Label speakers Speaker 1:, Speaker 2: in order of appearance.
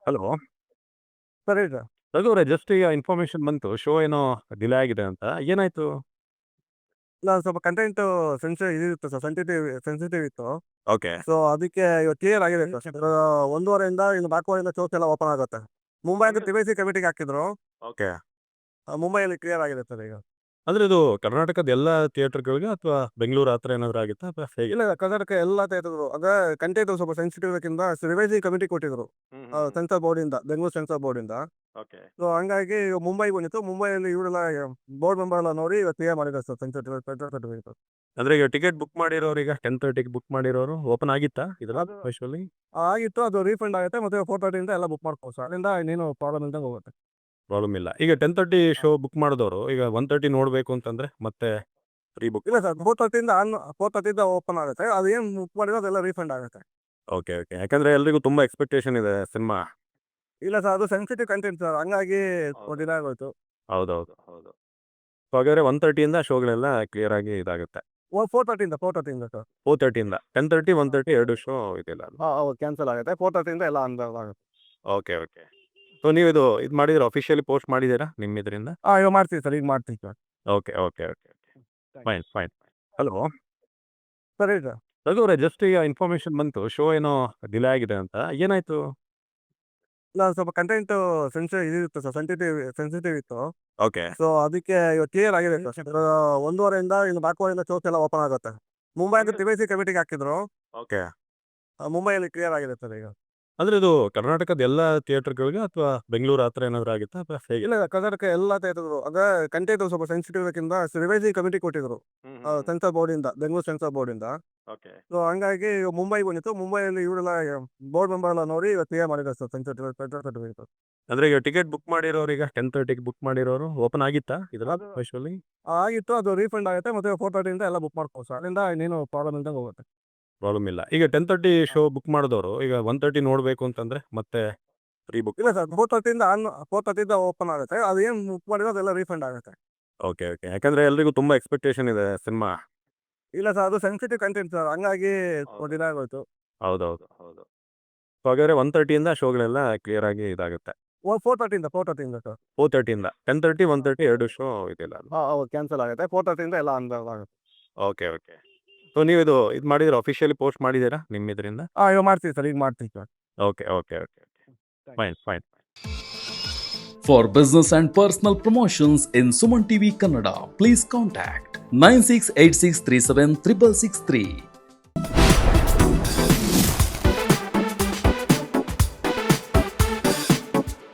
Speaker 1: Hello.
Speaker 2: Sir ಹೇಳಿ sir.
Speaker 1: Raghu ಅವರೇ, just ಈಗ ಇನ್ಫಾರ್ಮೇಶನ್ ಬಂತು, ಶೋ ಏನೋ ಡಿಲೇ ಆಗಿದೆ ಅಂತ. ಏನಾಯ್ತು?
Speaker 2: ಇಲ್ಲ ಸ್ವಲ್ಪ ಕಂಟೆಂಟ್ ಇದಿತ್ತು ಸರ್, ಸೆನ್ಸಿಟಿವ್ ಇತ್ತು.
Speaker 1: ಓಕೆ.
Speaker 2: ಸೊ ಅದಕ್ಕೆ ಇವತ್ತು ಕ್ಲಿಯರ್ ಆಗಿದೆ ಸರ್. 1:30 ಇನ್ನು 4 ಶೋಸ್ ಎಲ್ಲ ಓಪನ್ ಆಗುತ್ತೆ. ಮುಂಬೈ TVC ಕಮಿಟಿಗೆ ಹಾಕಿದ್ರು.
Speaker 1: ಓಕೆ.
Speaker 2: ಮುಂಬೈಯಲ್ಲಿ ಕ್ಲಿಯರ್ ಆಗಿದೆ ಸರ್ ಈಗ.
Speaker 1: ಅಂದ್ರೆ ಇದು ಕರ್ನಾಟಕದ ಎಲ್ಲ ಥಿಯೇಟರ್ಗಳಿಗೆ ಅಥವಾ ಬೆಂಗಳೂರು ಹತ್ರ ಏನಾದ್ರು ಆಗಿತ್ತಾ ಅಥವಾ ಹೇಗೆ?
Speaker 2: ಇಲ್ಲ ಕರ್ನಾಟಕ ಎಲ್ಲ ಥಿಯೇಟರ್ ಅಂದ್ರೆ ಕಂಟೆಂಟ್ ಸ್ವಲ್ಪ ಸೆನ್ಸಿಟಿವ್ ಇರೋದ್ರಿಂದ ರಿವೈಸಿಂಗ್ ಕಮಿಟಿ ಕೊಟ್ಟಿದ್ರು ಸೆನ್ಸಾರ್ ಬೋರ್ಡ್ ಇಂದ, ಬೆಂಗಳೂರು ಸೆನ್ಸಾರ್ ಬೋರ್ಡ್ ಇಂದ.
Speaker 1: ಓಕೆ.
Speaker 2: ಸೊ ಹಂಗಾಗಿ ಮುಂಬೈ ಬಂದಿತ್ತು. ಮುಂಬೈಯಲ್ಲಿ ಇವರೆಲ್ಲ ಬೋರ್ಡ್ ಮೆಂಬರ್ ಎಲ್ಲ ನೋಡಿ ಕ್ಲಿಯರ್ ಮಾಡಿದ್ದಾರೆ ಸರ್ ಸೆನ್ಸಾರ್.
Speaker 1: ಅಂದ್ರೆ ಈಗ ಟಿಕೆಟ್ ಬುಕ್ ಮಾಡಿರೋರಿಗೆ 10:30ಗೆ ಬುಕ್ ಮಾಡಿರೋರು ಓಪನ್ ಆಗಿತ್ತಾ ಇದೆಲ್ಲ
Speaker 2: ಅದು-
Speaker 1: ಯೂಶುವಲಿ?
Speaker 2: ಆಗಿತ್ತು, ಅದು ರೀಫಂಡ್ ಆಗುತ್ತೆ. ಮತ್ತೆ 4:30 ಎಲ್ಲ ಬುಕ್ ಮಾಡ್ಬೋದು ಸರ್. ಅಲ್ಲಿಂದ ಇನ್ನೇನು ಪ್ರಾಬ್ಲಮ್ ಇಲ್ದಂಗೆ ಹೋಗುತ್ತೆ.
Speaker 1: ಪ್ರಾಬ್ಲಮ್ ಇಲ್ಲ. ಈಗ 10:30 ಶೋ ಬುಕ್ ಮಾಡಿದವರು ಈಗ 1:30 ನೋಡಬೇಕು ಅಂತಂದ್ರೆ ಮತ್ತೆ ಫ್ರೀ ಬುಕ್?
Speaker 2: ಇಲ್ಲ ಸರ್, 4:30 ಓಪನ್ ಆಗುತ್ತೆ. ಅದು ಏನು ಬುಕ್ ಮಾಡಿರೋ ಅದೆಲ್ಲ ರೀಫಂಡ್ ಆಗುತ್ತೆ.
Speaker 1: Okay okay. ಯಾಕಂದ್ರೆ ಎಲ್ರಿಗೂ ತುಂಬಾ ಎಕ್ಸ್ಪೆಕ್ಟೇಷನ್ ಇದೆ ಸಿನಿಮಾ.
Speaker 2: ಇಲ್ಲ ಸರ್, ಅದು ಸೆನ್ಸಿಟಿವ್ ಕಂಟೆಂಟ್ ಸರ್, ಹಂಗಾಗಿ ಡಿಲೇ ಆಗೋಯ್ತು.
Speaker 1: ಹೌದೌದು ಹೌದು. ಸೊ ಹಾಗಾದ್ರೆ 1:30 ಶೋಗಳೆಲ್ಲ ಕ್ಲಿಯರ್ ಆಗಿ ಇದಾಗುತ್ತೆ.
Speaker 2: 4:30 ಸರ್.
Speaker 1: 4:30 10:30 1:30 ಎರಡು ಶೋ ಇದೆಲ್ಲ.
Speaker 2: ಹೌದು, ಕ್ಯಾನ್ಸಲ್ ಆಗುತ್ತೆ. 4:30 ಎಲ್ಲ ಆಗುತ್ತೆ.
Speaker 1: Okay okay. ಸೊ ನೀವು ಇದು ಮಾಡಿದ್ರೆ ಅಫಿಷಿಯಲಿ ಪೋಸ್ಟ್ ಮಾಡಿದ್ದೀರಾ ನಿಮ್ಮ ಇದರಿಂದ?
Speaker 2: ಇವಾಗ ಮಾಡ್ತೀವಿ ಸರ್, ಈಗ ಮಾಡ್ತೀವಿ sir.
Speaker 1: Okay okay okay okay. Fine fine. Hello.
Speaker 2: Sir ಹೇಳಿ ಸರ್.
Speaker 1: ರಘು ಅವರೇ, ಜಸ್ಟ್ ಈಗ ಇನ್ಫಾರ್ಮೇಶನ್ ಬಂತು, ಶೋ ಏನೋ ಡಿಲೇ ಆಗಿದೆ ಅಂತ. ಏನಾಯ್ತು?
Speaker 2: ಇಲ್ಲ ಸ್ವಲ್ಪ ಕಂಟೆಂಟ್ ಇದಿತ್ತು ಸರ್, ಸೆನ್ಸಿಟಿವ್ ಇತ್ತು.
Speaker 1: ಓಕೆ.
Speaker 2: ಸೊ ಅದಕ್ಕೆ ಇವತ್ತು ಕ್ಲಿಯರ್ ಆಗಿದೆ ಸರ್. 1:30 ಇನ್ನು 4 ಶೋಸ್ ಎಲ್ಲ ಓಪನ್ ಆಗುತ್ತೆ. ಮುಂಬೈ TVC ಕಮಿಟಿಗೆ ಹಾಕಿದ್ರು.
Speaker 1: ಓಕೆ.
Speaker 2: ಮುಂಬೈಯಲ್ಲಿ ಕ್ಲಿಯರ್ ಆಗಿದೆ ಸರ್ ಈಗ.
Speaker 1: ಅಂದ್ರೆ ಇದು ಕರ್ನಾಟಕದ ಎಲ್ಲ ಥಿಯೇಟರ್ಗಳಿಗೆ ಅಥವಾ ಬೆಂಗಳೂರು ಹತ್ರ ಏನಾದ್ರು ಆಗಿತ್ತಾ ಅಥವಾ ಹೇಗೆ?
Speaker 2: ಇಲ್ಲ ಕರ್ನಾಟಕ ಎಲ್ಲ ಥಿಯೇಟರ್ ಅಂದ್ರೆ ಕಂಟೆಂಟ್ ಸ್ವಲ್ಪ ಸೆನ್ಸಿಟಿವ್ ಇರೋದ್ರಿಂದ ರಿವೈಸಿಂಗ್ ಕಮಿಟಿ ಕೊಟ್ಟಿದ್ರು ಸೆನ್ಸಾರ್ ಬೋರ್ಡ್ ಇಂದ, ಬೆಂಗಳೂರು ಸೆನ್ಸಾರ್ ಬೋರ್ಡ್ ಇಂದ.
Speaker 1: ಓಕೆ.
Speaker 2: ಸೊ ಹಂಗಾಗಿ ಮುಂಬೈ ಬಂದಿತ್ತು. ಮುಂಬೈಯಲ್ಲಿ ಇವರೆಲ್ಲ ಬೋರ್ಡ್ ಮೆಂಬರ್ ಎಲ್ಲ ನೋಡಿ ಕ್ಲಿಯರ್ ಮಾಡಿದ್ದಾರೆ ಸರ್ ಸೆನ್ಸಾರ್.
Speaker 1: ಅಂದ್ರೆ ಈಗ ಟಿಕೆಟ್ ಬುಕ್ ಮಾಡಿರೋರಿಗೆ 10:30ಗೆ ಬುಕ್ ಮಾಡಿರೋರು ಓಪನ್ ಆಗಿತ್ತಾ ಇದೆಲ್ಲ
Speaker 2: ಅದು-
Speaker 1: ಯೂಶುವಲಿ?
Speaker 2: ಆಗಿತ್ತು, ಅದು ರೀಫಂಡ್ ಆಗುತ್ತೆ. ಮತ್ತೆ 4:30 ಎಲ್ಲ ಬುಕ್ ಮಾಡ್ಬೋದು ಸರ್. ಅಲ್ಲಿಂದ ಇನ್ನೇನು ಪ್ರಾಬ್ಲಮ್ ಇಲ್ದಂಗೆ ಹೋಗುತ್ತೆ.
Speaker 1: ಪ್ರಾಬ್ಲಮ್ ಇಲ್ಲ. ಈಗ 10:30 ಶೋ ಬುಕ್ ಮಾಡಿದವರು ಈಗ 1:30 ನೋಡಬೇಕು ಅಂತಂದ್ರೆ ಮತ್ತೆ ಫ್ರೀ ಬುಕ್?
Speaker 2: ಇಲ್ಲ ಸರ್, 4:30 ಓಪನ್ ಆಗುತ್ತೆ. ಅದು ಏನು ಬುಕ್ ಮಾಡಿರೋ ಅದೆಲ್ಲ ರೀಫಂಡ್ ಆಗುತ್ತೆ.
Speaker 1: Okay okay. ಯಾಕಂದ್ರೆ ಎಲ್ರಿಗೂ ತುಂಬಾ ಎಕ್ಸ್ಪೆಕ್ಟೇಷನ್ ಇದೆ ಸಿನಿಮಾ.
Speaker 2: ಇಲ್ಲ ಸರ್, ಅದು ಸೆನ್ಸಿಟಿವ್ ಕಂಟೆಂಟ್ ಸರ್, ಹಂಗಾಗಿ ಡಿಲೇ ಆಗೋಯ್ತು.
Speaker 1: ಹೌದೌದು ಹೌದು. ಸೊ ಹಾಗಾದ್ರೆ 1:30 ಶೋಗಳೆಲ್ಲ ಕ್ಲಿಯರ್ ಆಗಿ ಇದಾಗುತ್ತೆ.
Speaker 2: 4:30 ಸರ್.
Speaker 1: 4:30 10:30 1:30 ಎರಡು ಶೋ ಇದೆಲ್ಲ.
Speaker 2: ಹೌದು, ಕ್ಯಾನ್ಸಲ್ ಆಗುತ್ತೆ. 4:30 ಎಲ್ಲ ಆಗುತ್ತೆ.
Speaker 1: Okay okay. ಸೊ ನೀವು ಇದು ಮಾಡಿದ್ರೆ ಅಫಿಷಿಯಲಿ ಪೋಸ್ಟ್ ಮಾಡಿದ್ದೀರಾ ನಿಮ್ಮ ಇದರಿಂದ?
Speaker 2: ಇವಾಗ ಮಾಡ್ತೀವಿ ಸರ್, ಈಗ ಮಾಡ್ತೀವಿ sir.
Speaker 1: Okay okay okay okay. Fine fine.
Speaker 3: For business and personal promotions in Suman TV Kannada, please contact 9686376663.